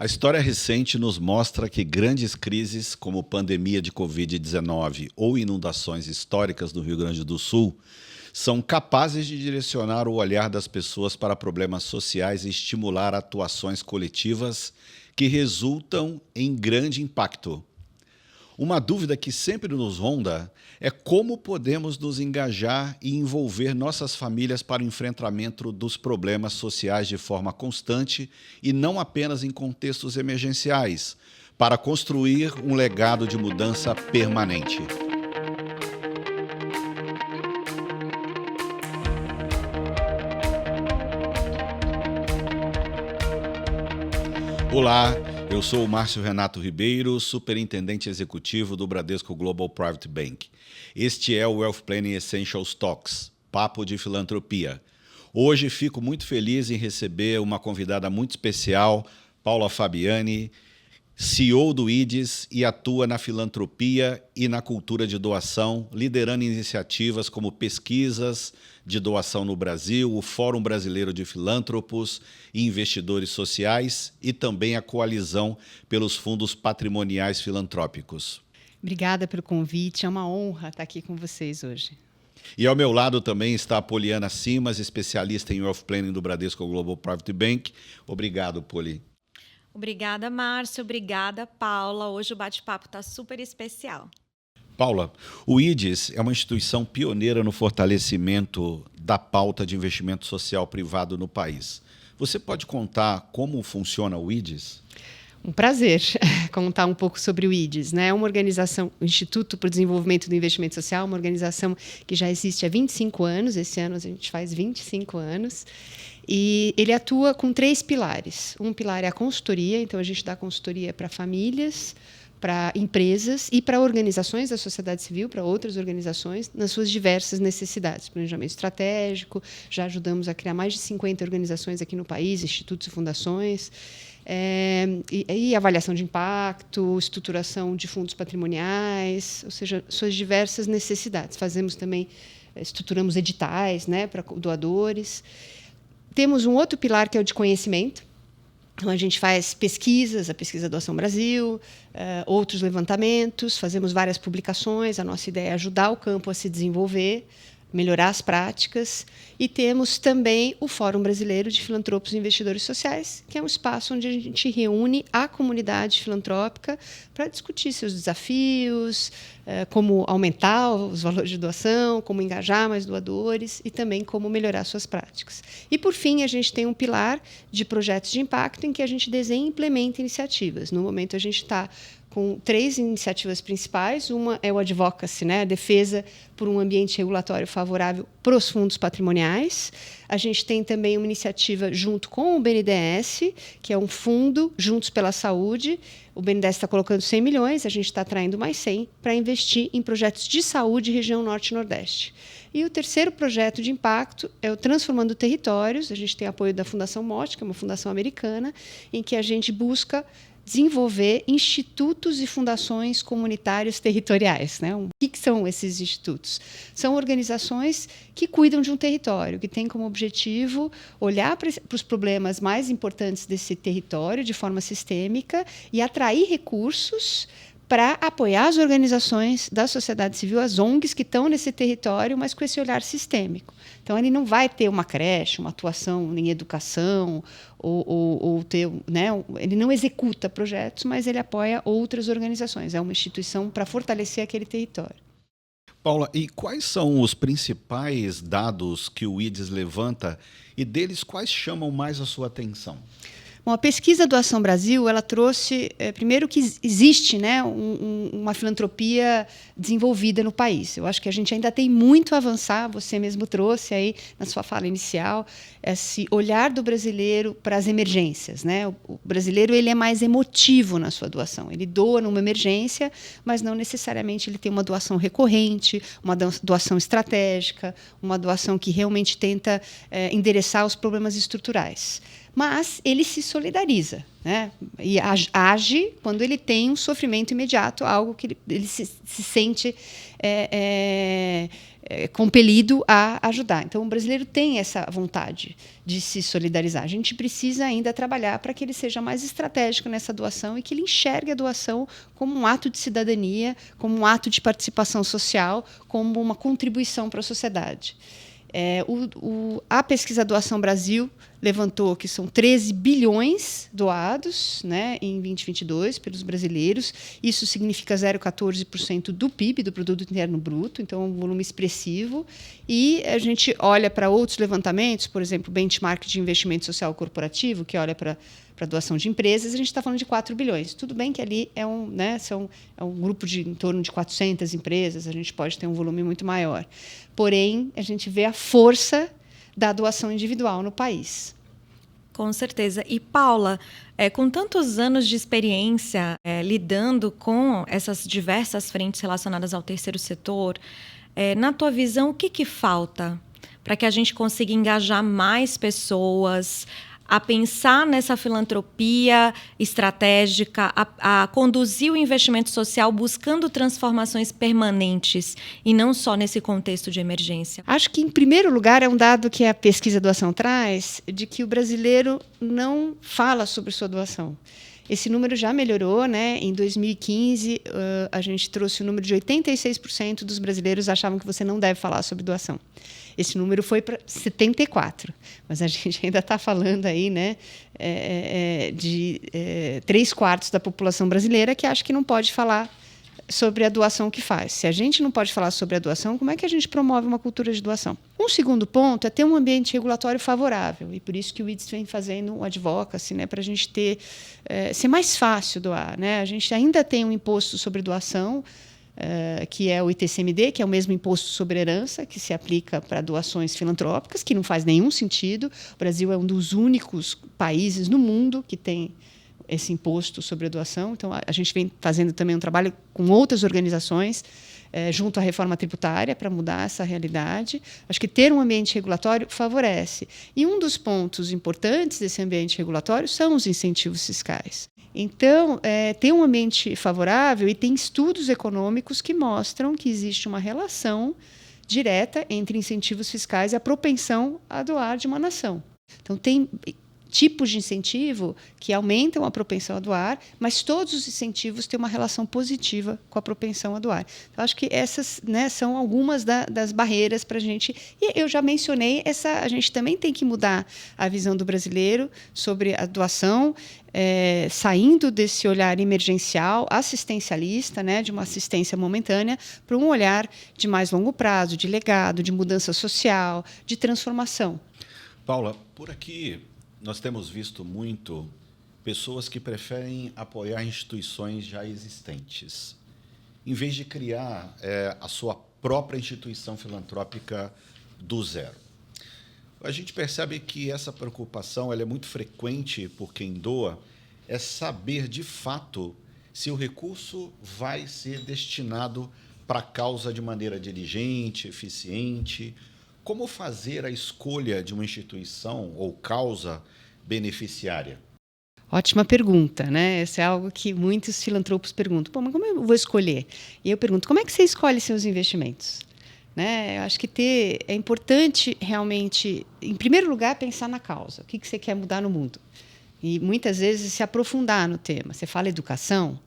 A história recente nos mostra que grandes crises, como pandemia de Covid-19 ou inundações históricas no Rio Grande do Sul, são capazes de direcionar o olhar das pessoas para problemas sociais e estimular atuações coletivas que resultam em grande impacto. Uma dúvida que sempre nos ronda é como podemos nos engajar e envolver nossas famílias para o enfrentamento dos problemas sociais de forma constante e não apenas em contextos emergenciais, para construir um legado de mudança permanente. Olá, eu sou o Márcio Renato Ribeiro, superintendente executivo do Bradesco Global Private Bank. Este é o Wealth Planning Essentials Talks, Papo de Filantropia. Hoje fico muito feliz em receber uma convidada muito especial, Paula Fabiani, CEO do IDES e atua na filantropia e na cultura de doação, liderando iniciativas como pesquisas de doação no Brasil, o Fórum Brasileiro de Filântropos e Investidores Sociais e também a Coalizão pelos Fundos Patrimoniais Filantrópicos. Obrigada pelo convite, é uma honra estar aqui com vocês hoje. E ao meu lado também está a Poliana Simas, especialista em Wealth Planning do Bradesco Global Private Bank. Obrigado, Poli. Obrigada, Márcio. Obrigada, Paula. Hoje o bate-papo está super especial. Paula, o IDES é uma instituição pioneira no fortalecimento da pauta de investimento social privado no país. Você pode contar como funciona o IDES? Um prazer contar um pouco sobre o IDES, né? É uma organização, o Instituto para o Desenvolvimento do Investimento Social, uma organização que já existe há 25 anos. Esse ano a gente faz 25 anos. E ele atua com 3 pilares. Um pilar é a consultoria, então a gente dá consultoria para famílias, para empresas e para organizações da sociedade civil, para outras organizações, nas suas diversas necessidades. Planejamento estratégico, já ajudamos a criar mais de 50 organizações aqui no país, institutos e fundações, e avaliação de impacto, estruturação de fundos patrimoniais, ou seja, suas diversas necessidades. Fazemos também, estruturamos editais, né, para doadores. Temos um outro pilar que é o de conhecimento. Então, a gente faz pesquisas, a Pesquisa Doação Brasil, outros levantamentos, fazemos várias publicações. A nossa ideia é ajudar o campo a se desenvolver, melhorar as práticas. E temos também o Fórum Brasileiro de Filantropos e Investidores Sociais, que é um espaço onde a gente reúne a comunidade filantrópica para discutir seus desafios, como aumentar os valores de doação, como engajar mais doadores e também como melhorar suas práticas. E, por fim, a gente tem um pilar de projetos de impacto em que a gente desenha e implementa iniciativas. No momento, a gente está com 3 iniciativas principais. Uma é o advocacy, né? A defesa por um ambiente regulatório favorável para os fundos patrimoniais. A gente tem também uma iniciativa junto com o BNDES, que é um fundo Juntos pela Saúde. O BNDES está colocando 100 milhões, a gente está atraindo mais 100 para investir em projetos de saúde região Norte e Nordeste. E o terceiro projeto de impacto é o Transformando Territórios. A gente tem apoio da Fundação MOT, que é uma fundação americana, em que a gente busca desenvolver institutos e fundações comunitários territoriais, né? O que são esses institutos? São organizações que cuidam de um território, que têm como objetivo olhar para os problemas mais importantes desse território de forma sistêmica e atrair recursos para apoiar as organizações da sociedade civil, as ONGs que estão nesse território, mas com esse olhar sistêmico. Então, ele não vai ter uma creche, uma atuação em educação, ou ter, né, ele não executa projetos, mas ele apoia outras organizações. É uma instituição para fortalecer aquele território. Paula, e quais são os principais dados que o IDES levanta e deles quais chamam mais a sua atenção? Bom, a pesquisa Doação Brasil, ela trouxe, primeiro, que existe, né, uma filantropia desenvolvida no país. Eu acho que a gente ainda tem muito a avançar. Você mesmo trouxe aí, na sua fala inicial, esse olhar do brasileiro para as emergências, né? O brasileiro, ele é mais emotivo na sua doação. Ele doa numa emergência, mas não necessariamente ele tem uma doação recorrente, uma doação estratégica, uma doação que realmente tenta endereçar os problemas estruturais. mas ele se solidariza, né? E age quando ele tem um sofrimento imediato, algo que ele se sente compelido a ajudar. Então, o brasileiro tem essa vontade de se solidarizar. A gente precisa ainda trabalhar para que ele seja mais estratégico nessa doação e que ele enxergue a doação como um ato de cidadania, como um ato de participação social, como uma contribuição para a sociedade. A pesquisa Doação Brasil levantou que são 13 bilhões doados, né, em 2022 pelos brasileiros. Isso significa 0,14% do PIB, do Produto Interno Bruto, então é um volume expressivo. E a gente olha para outros levantamentos, por exemplo, o Benchmark de Investimento Social Corporativo, que olha para a doação de empresas, a gente está falando de 4 bilhões. Tudo bem que ali é um grupo de em torno de 400 empresas, a gente pode ter um volume muito maior. Porém, a gente vê a força da doação individual no país. Com certeza. E, Paula, com tantos anos de experiência lidando com essas diversas frentes relacionadas ao terceiro setor, na tua visão, o que falta para que a gente consiga engajar mais pessoas a pensar nessa filantropia estratégica, a conduzir o investimento social buscando transformações permanentes e não só nesse contexto de emergência? Acho que, em primeiro lugar, é um dado que a pesquisa Doação traz, de que o brasileiro não fala sobre sua doação. Esse número já melhorou, né? Em 2015, a gente trouxe o número de 86% dos brasileiros achavam que você não deve falar sobre doação. Esse número foi para 74%, mas a gente ainda está falando aí, né, de 3/4 da população brasileira que acha que não pode falar sobre a doação que faz. Se a gente não pode falar sobre a doação, como é que a gente promove uma cultura de doação? Um segundo ponto é ter um ambiente regulatório favorável, e por isso que o IDES vem fazendo um advocacy, né, para a gente ser mais fácil doar, né? A gente ainda tem um imposto sobre doação, que é o ITCMD, que é o mesmo imposto sobre herança, que se aplica para doações filantrópicas, que não faz nenhum sentido. O Brasil é um dos únicos países no mundo que tem esse imposto sobre a doação. Então, a gente vem fazendo também um trabalho com outras organizações, junto à reforma tributária, para mudar essa realidade. Acho que ter um ambiente regulatório favorece. E um dos pontos importantes desse ambiente regulatório são os incentivos fiscais. Então, tem um ambiente favorável e tem estudos econômicos que mostram que existe uma relação direta entre incentivos fiscais e a propensão a doar de uma nação. Então, tem tipos de incentivo que aumentam a propensão a doar, mas todos os incentivos têm uma relação positiva com a propensão a doar. Então, acho que essas, né, são algumas das barreiras para a gente. E eu já mencionei, a gente também tem que mudar a visão do brasileiro sobre a doação, saindo desse olhar emergencial, assistencialista, né, de uma assistência momentânea, para um olhar de mais longo prazo, de legado, de mudança social, de transformação. Paula, por aqui nós temos visto muito pessoas que preferem apoiar instituições já existentes, em vez de criar a sua própria instituição filantrópica do zero. A gente percebe que essa preocupação ela é muito frequente por quem doa, é saber, de fato, se o recurso vai ser destinado para a causa de maneira diligente, eficiente. Como fazer a escolha de uma instituição ou causa beneficiária? Ótima pergunta, né? Isso é algo que muitos filantropos perguntam. Pô, mas como eu vou escolher? E eu pergunto, como é que você escolhe seus investimentos? Né? Eu acho que é importante realmente, em primeiro lugar, pensar na causa. O que você quer mudar no mundo? E muitas vezes se aprofundar no tema. Você fala educação?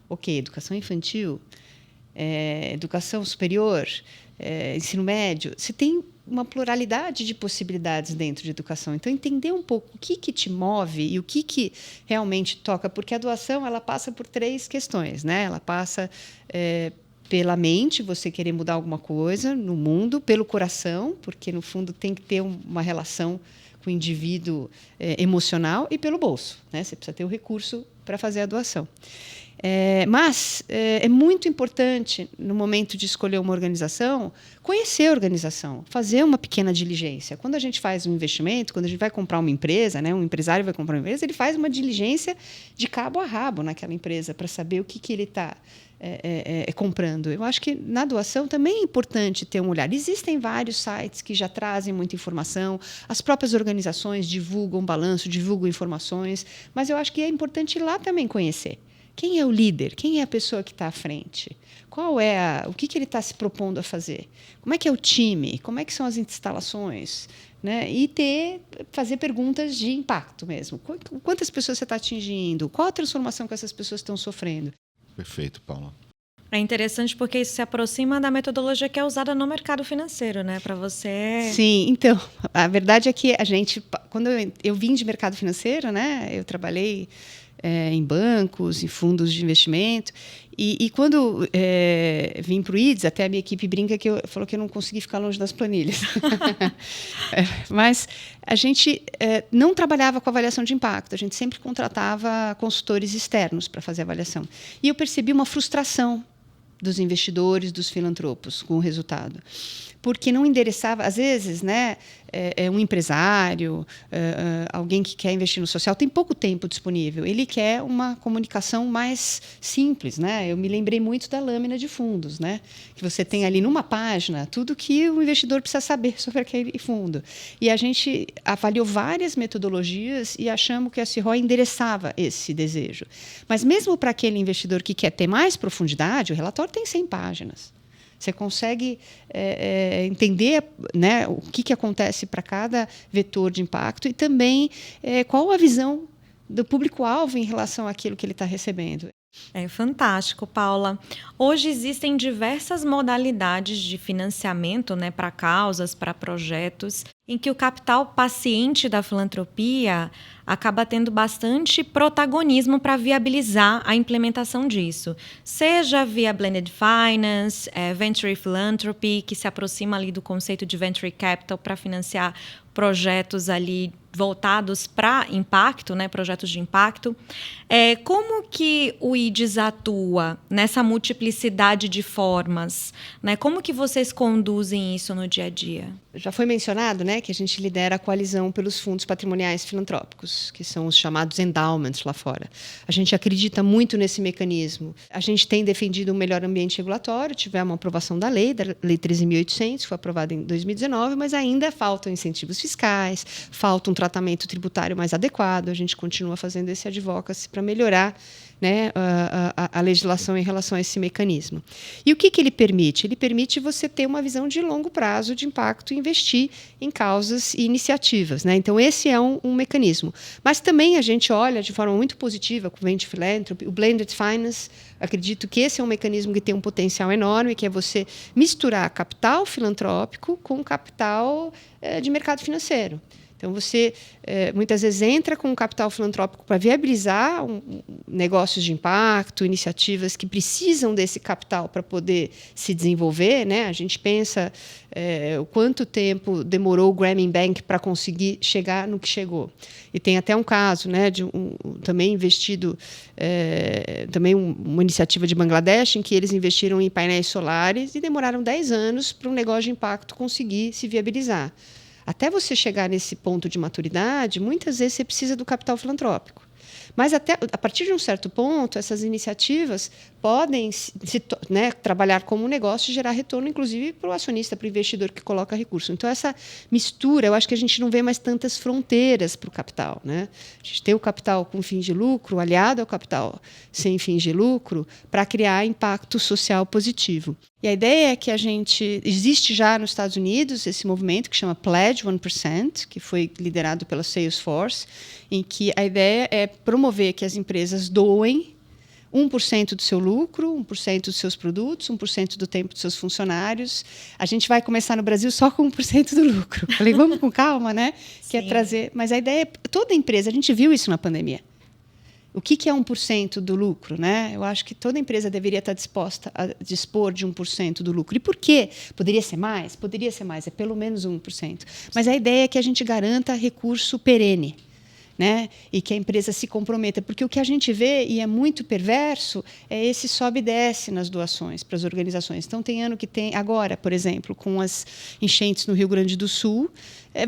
Ok, educação infantil, educação superior, ensino médio. Você tem uma pluralidade de possibilidades dentro de educação. Então, entender um pouco o que te move e o que realmente toca, porque a doação ela passa por 3 questões, né? Ela passa pela mente, você querer mudar alguma coisa no mundo, pelo coração, porque, no fundo, tem que ter uma relação com o indivíduo emocional, e pelo bolso, né? Você precisa ter o recurso para fazer a doação. Mas é muito importante, no momento de escolher uma organização, conhecer a organização, fazer uma pequena diligência. Quando a gente faz um investimento, quando a gente vai comprar uma empresa, né, um empresário vai comprar uma empresa, ele faz uma diligência de cabo a rabo naquela empresa para saber o que ele está comprando. Eu acho que na doação também é importante ter um olhar. Existem vários sites que já trazem muita informação, as próprias organizações divulgam balanço, divulgam informações, mas eu acho que é importante ir lá também conhecer. Quem é o líder? Quem é a pessoa que está à frente? O que ele está se propondo a fazer? Como é que é o time? Como é que são as instalações? Né? E fazer perguntas de impacto mesmo. Quantas pessoas você está atingindo? Qual a transformação que essas pessoas estão sofrendo? Perfeito, Paula. É interessante porque isso se aproxima da metodologia que é usada no mercado financeiro, né? Para você... Sim, então, a verdade é que quando eu vim de mercado financeiro, né? Eu trabalhei em bancos, em fundos de investimento, e quando vim para o IDES, até a minha equipe brinca falou que eu não consegui ficar longe das planilhas. Mas a gente não trabalhava com avaliação de impacto, a gente sempre contratava consultores externos para fazer avaliação. E eu percebi uma frustração dos investidores, dos filantropos, com o resultado. Porque não endereçava, às vezes, né, um empresário, alguém que quer investir no social, tem pouco tempo disponível. Ele quer uma comunicação mais simples. Né? Eu me lembrei muito da lâmina de fundos, né? Que você tem ali numa página tudo que o investidor precisa saber sobre aquele fundo. E a gente avaliou várias metodologias e achamos que a CIROI endereçava esse desejo. Mas mesmo para aquele investidor que quer ter mais profundidade, o relatório tem 100 páginas. Você consegue entender, né, o que acontece para cada vetor de impacto e também qual a visão do público-alvo em relação àquilo que ele está recebendo. É fantástico, Paula. Hoje existem diversas modalidades de financiamento, né, para causas, para projetos, em que o capital paciente da filantropia acaba tendo bastante protagonismo para viabilizar a implementação disso. Seja via Blended Finance, Venture Philanthropy, que se aproxima ali do conceito de Venture Capital para financiar projetos ali voltados para impacto, né, projetos de impacto. Como que o IDES atua nessa multiplicidade de formas? Né? Como que vocês conduzem isso no dia a dia? Já foi mencionado, né, que a gente lidera a coalizão pelos fundos patrimoniais filantrópicos, que são os chamados endowments lá fora. A gente acredita muito nesse mecanismo. A gente tem defendido um melhor ambiente regulatório, tivemos uma aprovação da Lei 13.800, que foi aprovada em 2019, mas ainda faltam incentivos fiscais, falta um tratamento tributário mais adequado. A gente continua fazendo esse advocacy para melhorar, né, a legislação em relação a esse mecanismo. E o que ele permite? Ele permite você ter uma visão de longo prazo de impacto e investir em causas e iniciativas. Né? Então, esse é um mecanismo. Mas também a gente olha de forma muito positiva com o Venture Philanthropy, o Blended Finance. Acredito que esse é um mecanismo que tem um potencial enorme, que é você misturar capital filantrópico com capital de mercado financeiro. Então, você muitas vezes entra com um capital filantrópico para viabilizar negócios de impacto, iniciativas que precisam desse capital para poder se desenvolver. Né? A gente pensa o quanto tempo demorou o Grameen Bank para conseguir chegar no que chegou. E tem até um caso, né, de também investido, também uma iniciativa de Bangladesh, em que eles investiram em painéis solares e demoraram 10 anos para um negócio de impacto conseguir se viabilizar. Até você chegar nesse ponto de maturidade, muitas vezes você precisa do capital filantrópico. Mas até a partir de um certo ponto, essas iniciativas podem trabalhar como um negócio e gerar retorno, inclusive, para o acionista, para o investidor que coloca recurso. Então, essa mistura, eu acho que a gente não vê mais tantas fronteiras para o capital. Né? A gente tem o capital com fins de lucro, aliado ao capital sem fins de lucro, para criar impacto social positivo. E a ideia é que existe já nos Estados Unidos esse movimento que chama Pledge 1%, que foi liderado pela Salesforce, em que a ideia é promover que as empresas doem 1% do seu lucro, 1% dos seus produtos, 1% do tempo dos seus funcionários. A gente vai começar no Brasil só com 1% do lucro. Falei, vamos com calma, né? Que é trazer. Mas a ideia é toda empresa, a gente viu isso na pandemia. O que é 1% do lucro? Né? Eu acho que toda empresa deveria estar disposta a dispor de 1% do lucro. E por quê? Poderia ser mais? Poderia ser mais, é pelo menos 1%. Mas a ideia é que a gente garanta recurso perene. né? E que a empresa se comprometa. Porque o que a gente vê, e é muito perverso, é esse sobe e desce nas doações para as organizações. Então, tem ano que tem... Agora, por exemplo, com as enchentes no Rio Grande do Sul,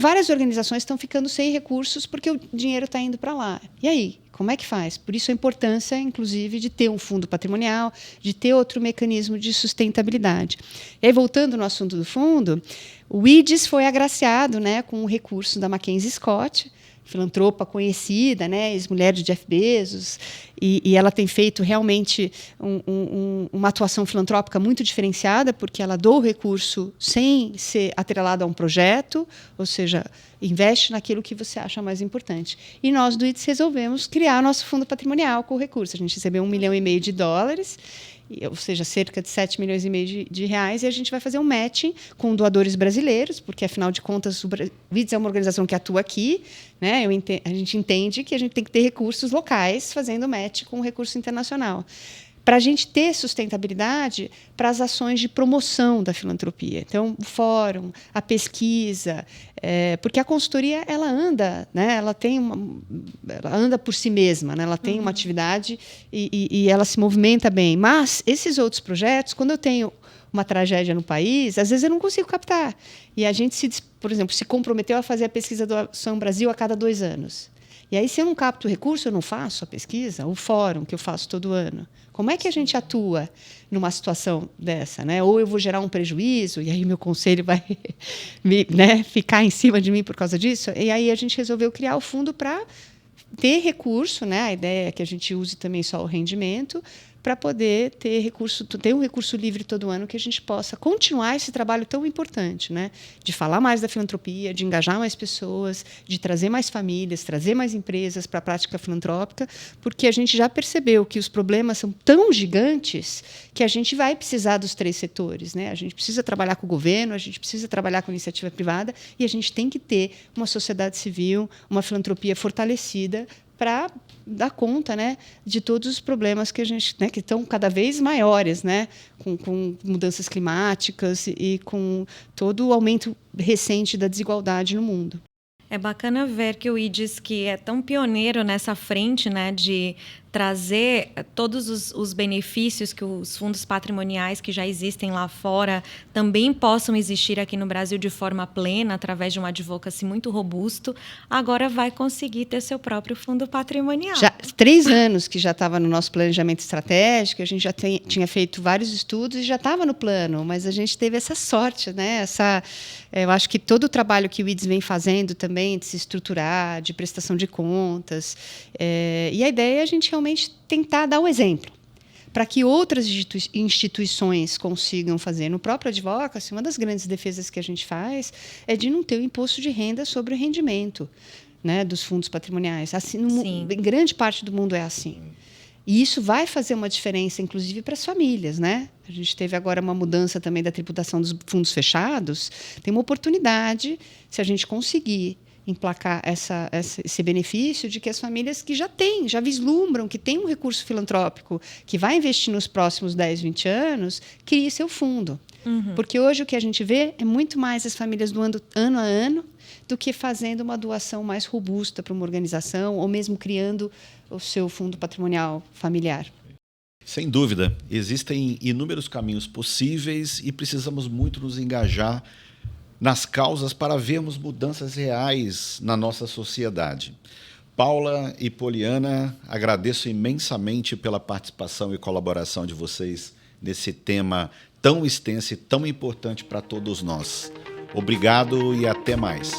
várias organizações estão ficando sem recursos porque o dinheiro está indo para lá. E aí? Como é que faz? Por isso a importância, inclusive, de ter um fundo patrimonial, de ter outro mecanismo de sustentabilidade. E aí, voltando no assunto do fundo, o IDES foi agraciado, né, com o recurso da Mackenzie Scott, filantropa conhecida, né, ex-mulher de Jeff Bezos, e ela tem feito realmente uma atuação filantrópica muito diferenciada, porque ela doa o recurso sem ser atrelada a um projeto, ou seja, investe naquilo que você acha mais importante. E nós, do IDES, resolvemos criar nosso fundo patrimonial com o recurso. A gente recebeu $1,5 milhão, ou seja, cerca de 7,5 milhões de reais, e a gente vai fazer um matching com doadores brasileiros, porque, afinal de contas, o IDES é uma organização que atua aqui, né? A gente entende que a gente tem que ter recursos locais fazendo match com o recurso internacional, para a gente ter sustentabilidade para as ações de promoção da filantropia. Então, o fórum, a pesquisa, porque a consultoria ela anda, né? Ela anda por si mesma, né? Ela tem uma atividade e ela se movimenta bem. Mas esses outros projetos, quando eu tenho uma tragédia no país, às vezes eu não consigo captar. E a gente, por exemplo, se comprometeu a fazer a pesquisa do Ação Brasil a cada 2 anos. E aí, se eu não capto o recurso, eu não faço a pesquisa, o fórum que eu faço todo ano. Como é que a gente atua numa situação dessa, né? Ou eu vou gerar um prejuízo, e aí meu conselho vai ficar em cima de mim por causa disso? E aí a gente resolveu criar o fundo para ter recurso, né? A ideia é que a gente use também só o rendimento, para poder ter um recurso livre todo ano, que a gente possa continuar esse trabalho tão importante, né? De falar mais da filantropia, de engajar mais pessoas, de trazer mais famílias, trazer mais empresas para a prática filantrópica, porque a gente já percebeu que os problemas são tão gigantes que a gente vai precisar dos 3 setores, né? A gente precisa trabalhar com o governo, a gente precisa trabalhar com a iniciativa privada, e a gente tem que ter uma sociedade civil, uma filantropia fortalecida para dar conta, né, de todos os problemas que a gente, né, que estão cada vez maiores, né, com mudanças climáticas e com todo o aumento recente da desigualdade no mundo. É bacana ver que o IDES, que é tão pioneiro nessa frente, né, de trazer todos os benefícios que os fundos patrimoniais que já existem lá fora também possam existir aqui no Brasil de forma plena, através de um advocacy muito robusto, agora vai conseguir ter seu próprio fundo patrimonial. Já 3 anos que já estava no nosso planejamento estratégico, a gente já tinha feito vários estudos e já estava no plano, mas a gente teve essa sorte, né? Eu acho que todo o trabalho que o IDES vem fazendo também, de se estruturar, de prestação de contas, e a ideia é a gente realmente tentar dar o exemplo, para que outras instituições consigam fazer. No próprio advocacy, uma das grandes defesas que a gente faz é de não ter o imposto de renda sobre o rendimento, né, dos fundos patrimoniais. Assim, em grande parte do mundo é assim. E isso vai fazer uma diferença, inclusive, para as famílias, né? A gente teve agora uma mudança também da tributação dos fundos fechados. Tem uma oportunidade, se a gente conseguir emplacar esse benefício, de que as famílias que já vislumbram que tem um recurso filantrópico que vai investir nos próximos 10, 20 anos, crie seu fundo. Porque hoje o que a gente vê é muito mais as famílias doando ano a ano do que fazendo uma doação mais robusta para uma organização ou mesmo criando o seu fundo patrimonial familiar. Sem dúvida, existem inúmeros caminhos possíveis e precisamos muito nos engajar nas causas para vermos mudanças reais na nossa sociedade. Paula e Poliana, agradeço imensamente pela participação e colaboração de vocês nesse tema tão extenso e tão importante para todos nós. Obrigado e até mais.